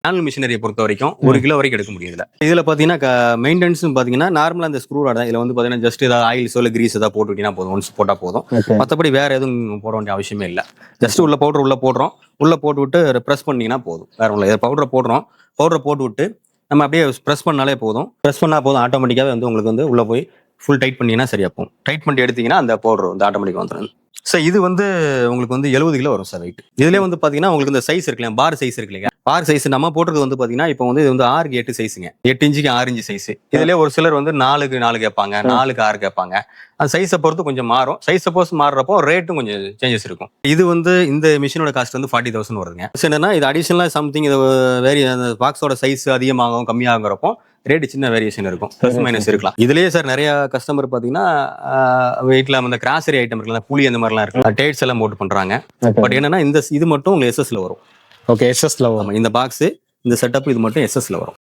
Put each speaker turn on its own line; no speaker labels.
Manual மிஷினரியை பொறுத்த வரைக்கும் 1 kilo வரைக்கும் எடுக்க முடியும் இதுல பாத்தீங்கன்னா மெயின்டெனன்ஸ் பாத்தீங்கன்னா நார்மலா அந்த ஸ்க்ரூ ராட் தான். இதுல வந்து பாத்தீங்கன்னா ஜஸ்ட் ஏதாவது ஆயில் சொல்ல கிரீஸ் ஏதாவது போட்டு விட்டீங்கன்னா போதும், ஒன்ஸ் போட்டா போதும். மத்தபடி வேற எதுவும் போட வேண்டிய அவசியமே இல்லை. ஜஸ்ட் உள்ள பவுடர் உள்ள போடுறோம், உள்ள போட்டு விட்டு ப்ரெஸ் பண்ணீங்கன்னா போதும். வேற ஒன்றும் இல்லை. பவுடரை போடுறோம், பவுடரை போட்டு விட்டு நம்ம அப்படியே ப்ரெஸ் பண்ணாலே போதும். ப்ரெஸ் பண்ணா போதும், ஆட்டோமேட்டிக்காவே வந்து உங்களுக்கு வந்து உள்ள போய் ஃபுல் டைட் பண்ணீங்கன்னா சரியா போகும். டைட் பண்ணி எடுத்தீங்கன்னா அந்த பவுடர் வந்து ஆட்டோமேட்டிக் வந்துடும். சார் இது வந்து உங்களுக்கு வந்து 70 கிலோ வரும் சார் வெயிட். இதுலேயே வந்து பாத்தீங்கன்னா உங்களுக்கு இந்த சைஸ் இருக்கு இல்லையா, பார் சைஸ் இருக்கு இல்லையா, பார் சைஸ் நம்ம போட்டுறது வந்து பாத்தீங்கன்னா இப்போ வந்து இது வந்து 6க்கு 8 சைஸுங்க, 8 இன்ச்சுக்கு 6 இன்ச்சு சைஸ். இதுலயே ஒரு சிலர் வந்து 4க்கு 4 கேட்பாங்க, 4க்கு 6 கேட்பாங்க. அந்த சைஸை பொறுத்து கொஞ்சம் மாறும். சைஸ் சப்போஸ் மாறுறப்போ ரேட்டும் கொஞ்சம் சேஞ்சஸ் இருக்கும். இது வந்து இந்த மிஷினோட காஸ்ட் வந்து 40,000 வருதுங்க. என்னன்னா இது அடிஷனலா சம்திங் இது வேரி அந்த பாக்ஸோட சைஸ் அதிகமாகும் கம்மியாகிறப்போ ரேட் சின்ன வேரியேஷன் இருக்கும், பிளஸ் மைனஸ் இருக்கலாம். இதுலயே சார் நிறைய கஸ்டமர் பாத்தீங்கன்னா வீட்டுல அந்த கிராசரி ஐட்டம் இருக்குல்ல, புளி அந்த மாதிரிலாம் இருக்கு, டேட்ஸ் எல்லாம் போட்டு பண்றாங்க. பட் என்னன்னா இந்த இது மட்டும் உங்களுக்கு எஸ்எஸ்ல வரும்.
ஓகே, எஸ்எஸ்ல வரும்.
இந்த பாக்ஸ் இந்த செட்டப் இது மட்டும் எஸ்எஸ்ல வரும்.